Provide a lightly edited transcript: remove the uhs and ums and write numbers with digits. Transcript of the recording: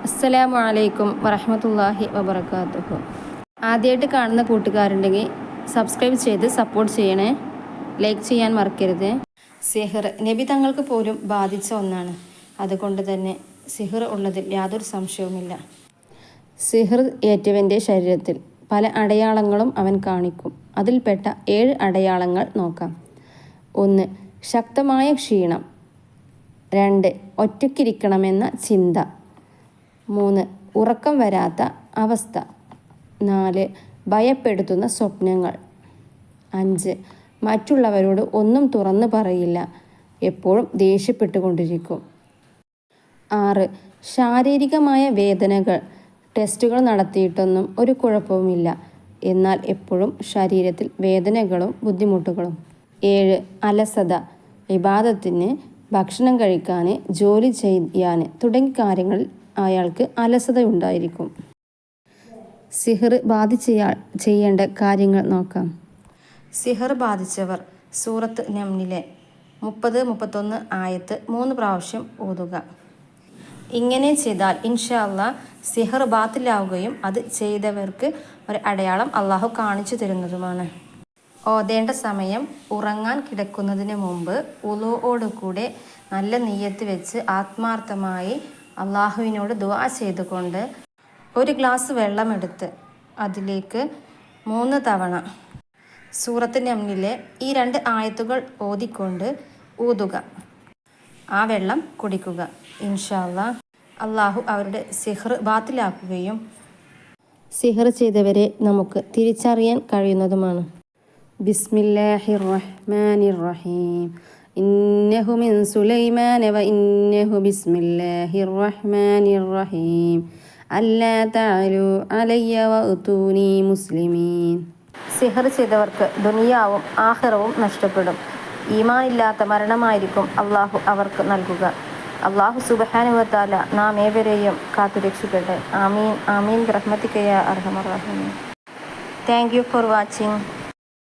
അസ്സലാമു അലൈക്കും വറഹ്മത്തുള്ളാഹി വബറകാതുഹു. ആദ്യമായിട്ട് കാണുന്ന കൂട്ടുകാരുണ്ടെങ്കിൽ സബ്സ്ക്രൈബ് ചെയ്ത് സപ്പോർട്ട് ചെയ്യണേ. ലൈക്ക് ചെയ്യാൻ മറക്കരുത്. സിഹർ നബി തങ്ങൾക്ക് പോലും ബാധിച്ച ഒന്നാണ്. അതുകൊണ്ട് തന്നെ സിഹർ ഉള്ളതിൽ യാതൊരു സംശയവുമില്ല. സിഹർ ഏറ്റവൻ്റെ ശരീരത്തിൽ പല അടയാളങ്ങളും അവൻ കാണിക്കും. അതിൽപ്പെട്ട 7 അടയാളങ്ങൾ നോക്കാം. 1. ശക്തമായ ക്ഷീണം. 2. ഒറ്റയ്ക്കിരിക്കണമെന്ന ചിന്ത. 3. ഉറക്കം വരാത്ത അവസ്ഥ. 4. ഭയപ്പെടുത്തുന്ന സ്വപ്നങ്ങൾ. 5. മറ്റുള്ളവരോട് ഒന്നും തുറന്നു പറയില്ല, എപ്പോഴും ദേഷ്യപ്പെട്ടുകൊണ്ടിരിക്കും. 6. ശാരീരികമായ വേദനകൾ. ടെസ്റ്റുകൾ നടത്തിയിട്ടൊന്നും ഒരു കുഴപ്പവുമില്ല, എന്നാൽ എപ്പോഴും ശരീരത്തിൽ വേദനകളും ബുദ്ധിമുട്ടുകളും. 7. അലസത. ഇബാദത്തിന്, ഭക്ഷണം കഴിക്കാൻ, ജോലി ചെയ്യാൻ തുടങ്ങിയ കാര്യങ്ങളിൽ അയാൾക്ക് അലസതയുണ്ടായിരിക്കും. സിഹർ ബാധിച്ചയാൾ ചെയ്യേണ്ട കാര്യങ്ങൾ നോക്കാം. സിഹർ ബാധിച്ചവർ സൂറത്ത് നംലിലെ 30-31 ആയത്ത് 3 പ്രാവശ്യം ഓതുക. ഇങ്ങനെ ചെയ്താൽ ഇൻഷാ അല്ലാഹ് സിഹർ ബാത്തിലാവുകയും അത് ചെയ്തവർക്ക് ഒരു അടയാളം അള്ളാഹു കാണിച്ചു തരുന്നതുമാണ്. ഓതേണ്ട സമയം ഉറങ്ങാൻ കിടക്കുന്നതിന് മുമ്പ് ഉളൂഓടുകൂടെ നല്ല നിയ്യത്ത് വെച്ച് ആത്മാർത്ഥമായി അള്ളാഹുവിനോട് ദുആ ചെയ്തുകൊണ്ട് 1 ഗ്ലാസ് വെള്ളമെടുത്ത് അതിലേക്ക് 3 തവണ സൂറത്ത് നംലിലെ ഈ 2 ആയത്തുകൾ ഓതിക്കൊണ്ട് ഊതുക. ആ വെള്ളം കുടിക്കുക. ഇൻഷാ അല്ലാഹ് അള്ളാഹു അവരുടെ സിഹർ ബാത്തിലാക്കുകയും സിഹർ ചെയ്തവരെ നമുക്ക് തിരിച്ചറിയാൻ കഴിയുന്നതുമാണ്. ബിസ്മില്ലാഹിർ റഹ്മാനിർ റഹീം. ഇന്നഹു മിൻ സുലൈമാന വ ഇന്നഹു ബിസ്മില്ലാഹിർ റഹ്മാനിർ റഹീം. അല്ലാ തഅലു അലയ്യ വഅ്തൂനി മുസ്ലിമീൻ. സിഹർ ചെയ്തവർക്ക് ദുനിയാവും ആഖിറവും നഷ്ടപ്പെടും. ഈമാനില്ലാത്ത മരണമായിരിക്കും അള്ളാഹു അവർക്ക് നൽകുക. അള്ളാഹു സുബ്ഹാനഹു വ തആല നാം ഏവരെയും കാത്തുരക്ഷിക്കട്ടെ. ആമീൻ ആമീൻ ബിറഹ്മതിക യാ അർഹമർ റഹീമീൻ. Thank you for watching.